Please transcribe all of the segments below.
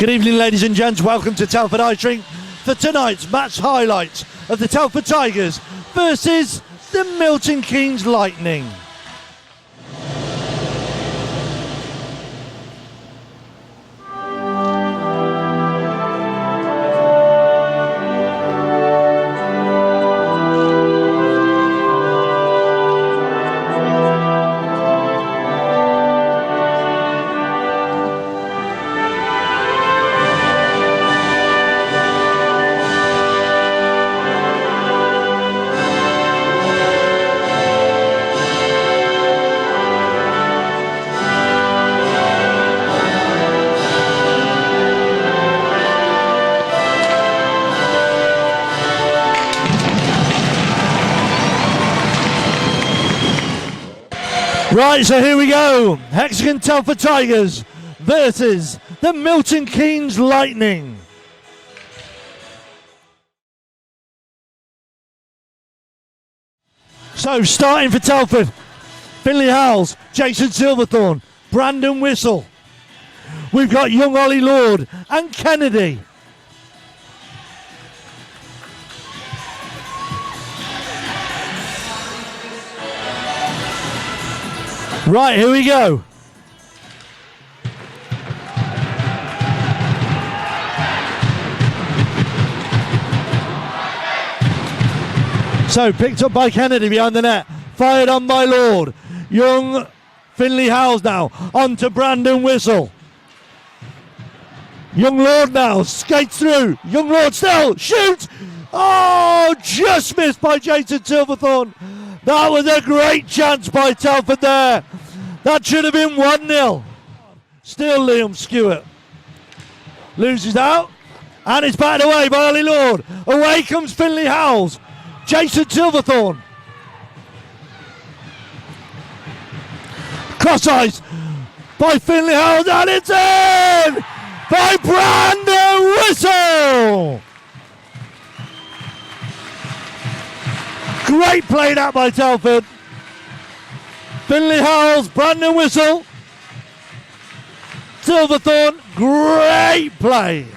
Good evening, ladies and gents. Welcome to Telford Ice Rink for tonight's match highlights of the Telford Tigers versus the Milton Keynes Lightning. Right, so here we go. Hexagon Telford Tigers versus the Milton Keynes Lightning. So starting for Telford, Finley Howells, Jason Silverthorne, Brandon Whistle. We've got young Ollie Lord and Kennedy. Right, here we go. So picked up by Kennedy behind the net. Fired on by Lord. Young Finley Howells now. On to Brandon Whistle. Young Lord now skates through. Young Lord still. Shoot! Oh, just missed by Jason Silverthorne. That was a great chance by Telford there. That should have been 1-0. Still Liam Stewart. Loses out. And it's batted away by Ollie Lord. Away comes Finley Howells. Jason Silverthorne. Cross ice by Finley Howells. And it's in by Brandon Whistle. Great play that by Telford. Finley Howells, Brandon Whistle, Silverthorne, great play.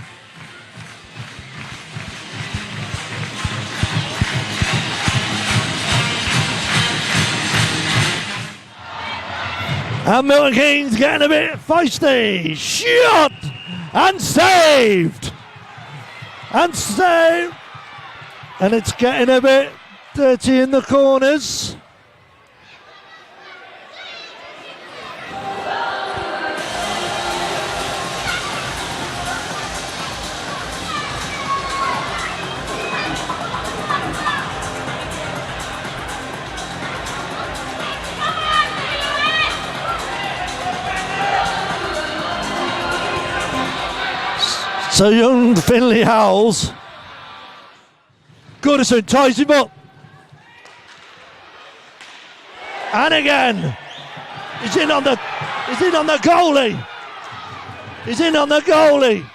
And Milton Keynes getting a bit feisty. Shot and saved. And saved. And it's getting a bit dirty in the corners. So young Finley Howells. Goodison ties him up. And again. He's in on the goalie. He's in on the goalie.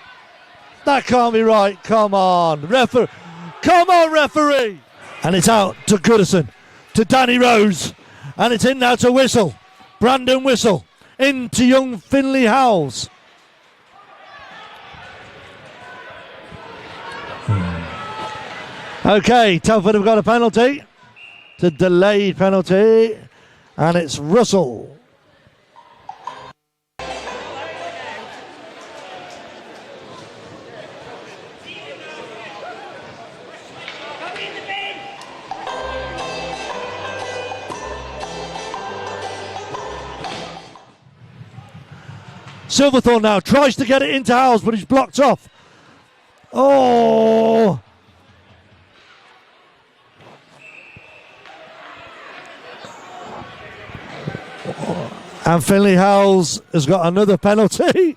That can't be right. Come on, referee. And it's out to Goodison, to Danny Rose. And it's in now to Whistle. Brandon Whistle. Into young Finley Howells. Okay, Telford have got a penalty. It's a delayed penalty. And it's Russell. Silverthorne now tries to get it into Howells, but he's blocked off. Oh! And Finley Howells has got another penalty.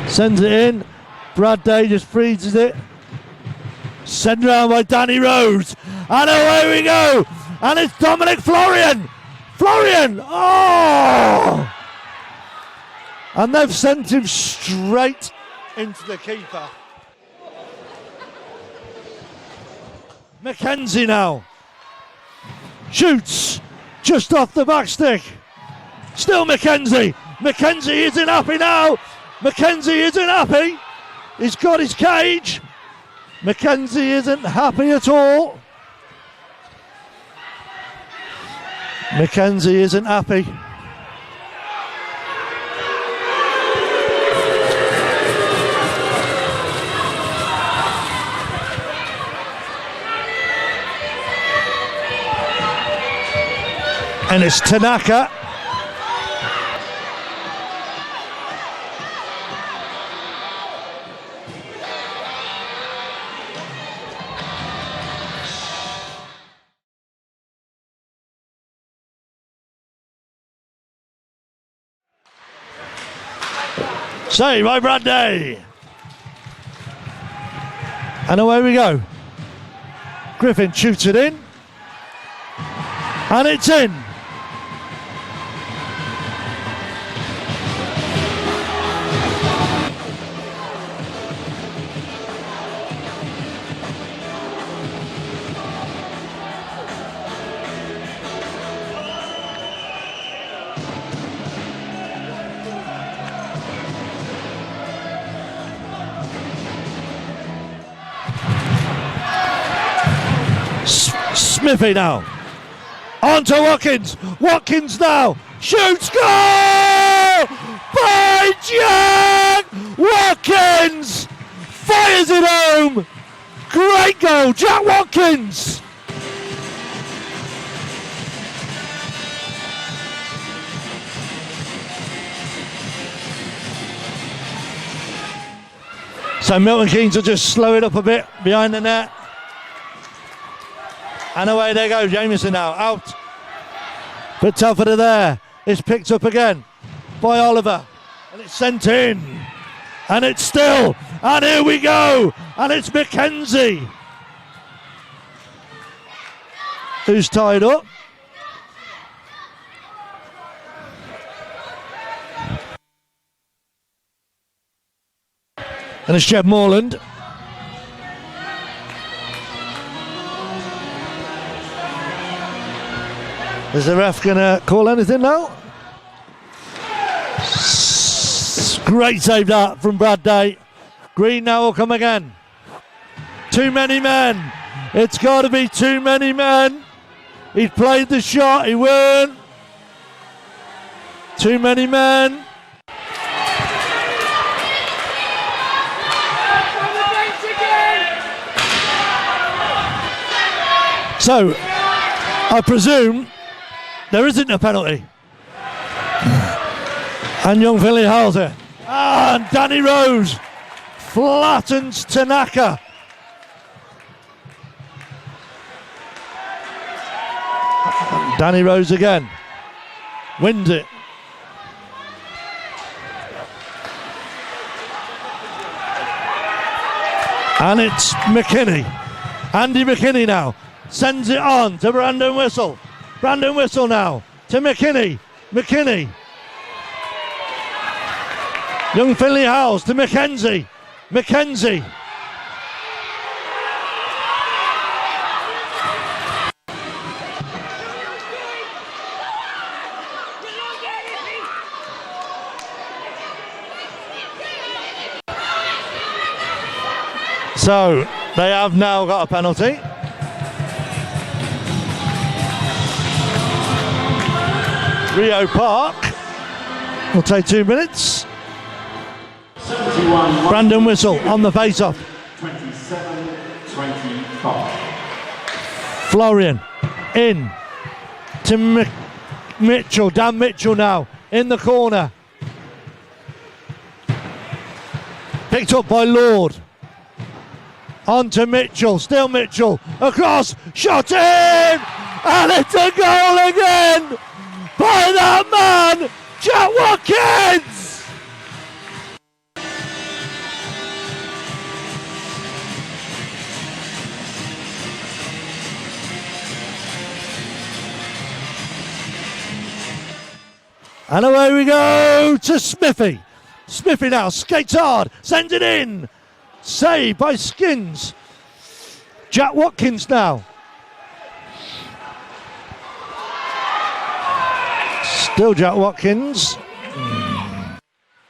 Sends it in. Brad Day just freezes it. Sent around by Danny Rose. And away we go. And it's Dominic Florian. Oh! And they've sent him straight into the keeper. Mackenzie now. shoots just off the back stick. Still Mackenzie. Mackenzie isn't happy now. Mackenzie isn't happy. He's got his cage. Mackenzie isn't happy at all. Mackenzie isn't happy. And it's Tanaka. Save by Bradley. And away we go. Griffin shoots it in. And it's in. Smithy now. On to Watkins. Watkins now. Shoots. Goal! By Jack Watkins! Fires it home. Great goal, Jack Watkins. So Milton Keynes will just slow it up a bit behind the net. And away they go, Jameson now, out. But Telford are there. It's picked up again by Oliver. And it's sent in. And it's still. And here we go. And it's Mackenzie who's tied up. And it's Jeb Morland. Is the ref going to call anything now? Great save that from Brad Day. Green now will come again. Too many men. It's got to be too many men. He played the shot, he weren't. Too many men. So, I presume there isn't a penalty. And young Philly howls it. And Danny Rose flattens Tanaka. And Danny Rose again. Wins it. And it's McKinney. Andy McKinney now. Sends it on to Brandon Whistle. Brandon Whistle now to McKinney. McKinney. Young Finley Howells to Mackenzie. Mackenzie. So they have now got a penalty. Rio Park will take 2 minutes. Brandon Whistle on the face-off. 27-25. Florian in to Mitchell. Dan Mitchell now in the corner. Picked up by Lord. On to Mitchell. Still Mitchell. Across. Shot in! And it's a goal again! By that man, Jack Watkins! And away we go to Smithy. Smithy now skates hard, sends it in. Saved by Skins. Jack Watkins now. Still Jack Watkins.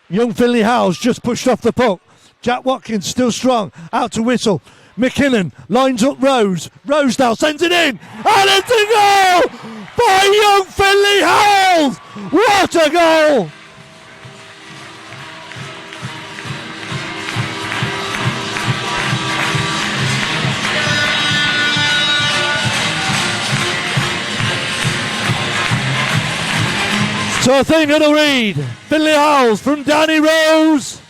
Young Finley Howes just pushed off the puck. Jack Watkins still strong. Out to whistle. McKinnon lines up Rose. Rose now sends it in. And it's a goal by young Finley Howes. What a goal! So I think it'll read Finley Howes from Danny Rose.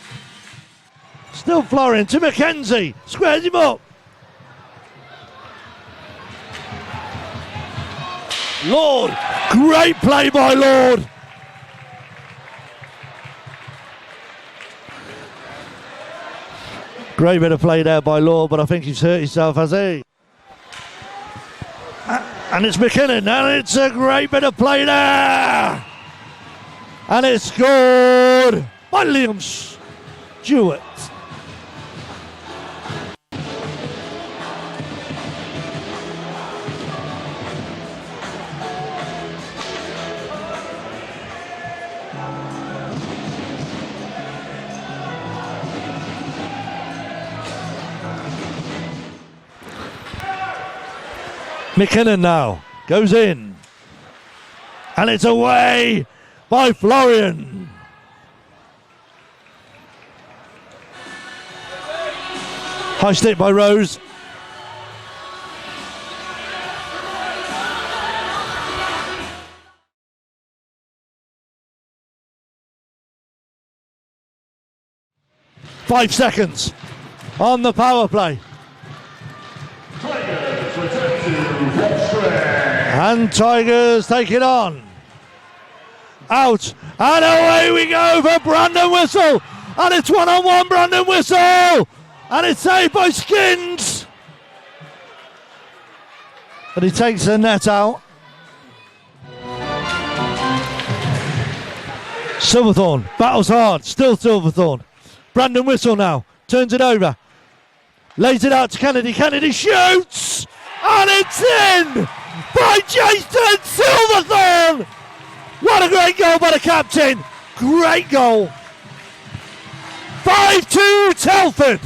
Still Florian to McKenzie. Squares him up. Lord. Great play by Lord. Great bit of play there by Lord, but I think he's hurt himself, has he? And it's McKinnon, and it's a great bit of play there. And it's scored by Liam Stewart. McKinnon now goes in. And it's away by Florian. High stick by Rose. Five seconds on the power play. And Tigers take it on. Out and away we go for Brandon Whistle, and it's one-on-one Brandon Whistle, and it's saved by Skins, but he takes the net out. Silverthorne battles hard, still Silverthorne. Brandon Whistle now turns it over, lays it out to Kennedy. Kennedy shoots, and it's in by Jason Silverthorne. What a great goal by the captain. Great goal. 5-2 Telford.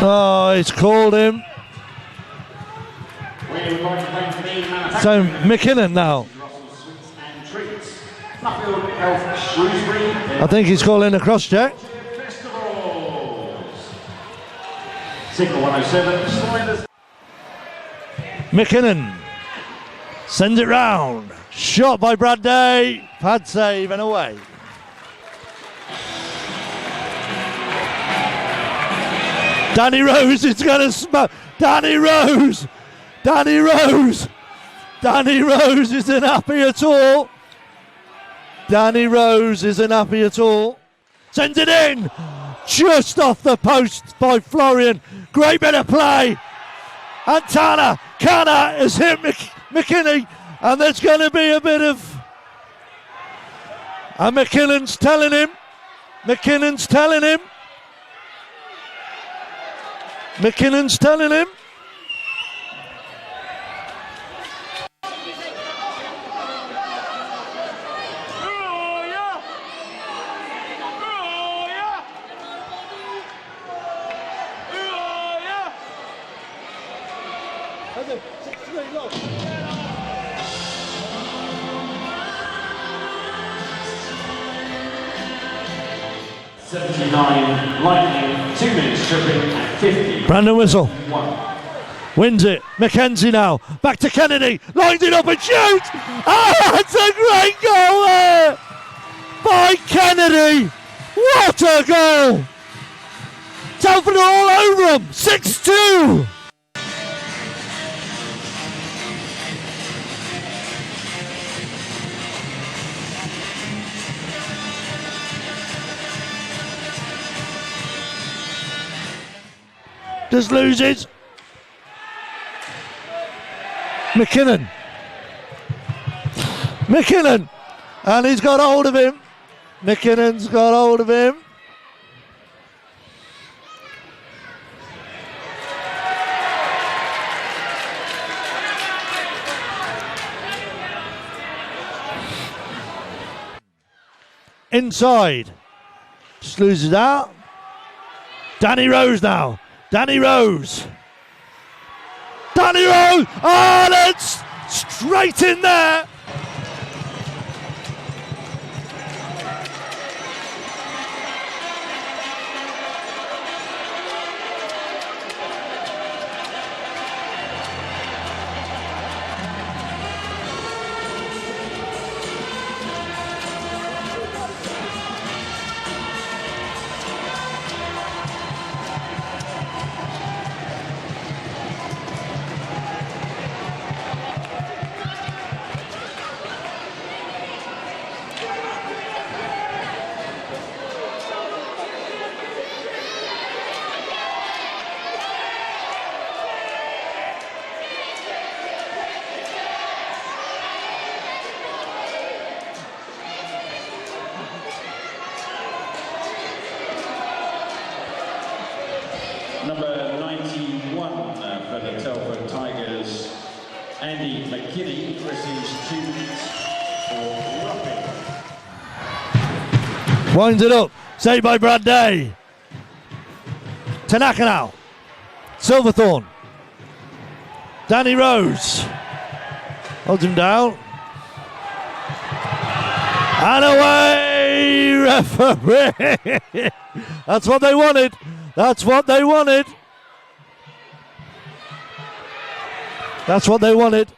Oh, he's called him. So McKinnon now. I think he's calling a cross check. McKinnon sends it round. Shot by Brad Day. Pad save and away. Danny Rose is going to smoke. Danny Rose. Danny Rose. Danny Rose isn't happy at all. Danny Rose isn't happy at all. Sends it in. Just off the post by Florian. Great bit of play. And Tanner has hit McKinney. And there's going to be a bit of... And McKinnon's telling him. McKinnon's telling him. McKinnon's telling him. Lightning, 2 minutes tripping at 50. Brandon Whistle wins it. Mackenzie now back to Kennedy, lines it up and shoots. Oh, that's a great goal there by Kennedy. What a goal! Telford are all over him. 6-2. Just loses. McKinnon McKinnon, and he's got hold of him. McKinnon's got hold of him. Inside. Just loses out. Danny Rose now. Danny Rose. Danny Rose! Oh, that's straight in there. Number 91 for the Telford Tigers, Andy McKinney, receives 2 minutes for roughing. Winds it up. Saved by Brad Day. Tanaka now. Silverthorne. Danny Rose. Holds him down. And away, referee. That's what they wanted. That's what they wanted. That's what they wanted.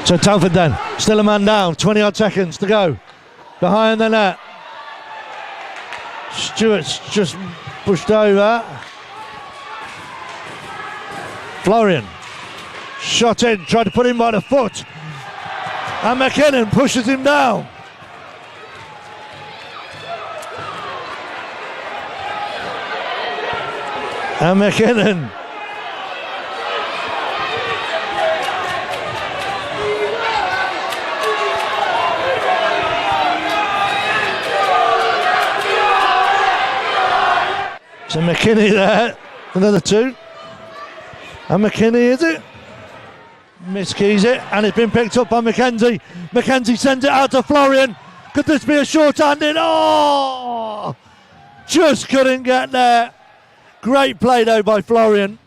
So Telford then, still a man down, 20 odd seconds to go. Behind the net. Stewart's just pushed over. Florian. Shot in, tried to put him by the foot. And McKinnon pushes him down. And McKinnon. So McKinney there, another 2. And McKinney, is it? Miskeys it, and it's been picked up by Mackenzie. Mackenzie sends it out to Florian. Could this be a short-handed? Oh! Just couldn't get there. Great play though by Florian.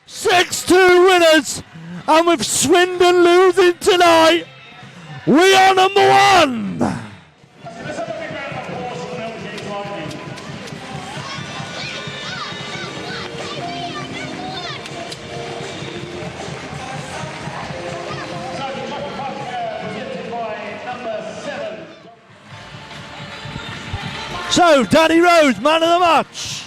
6-2 winners, and with Swindon losing tonight, we are number 1. So Danny Rose, man of the match.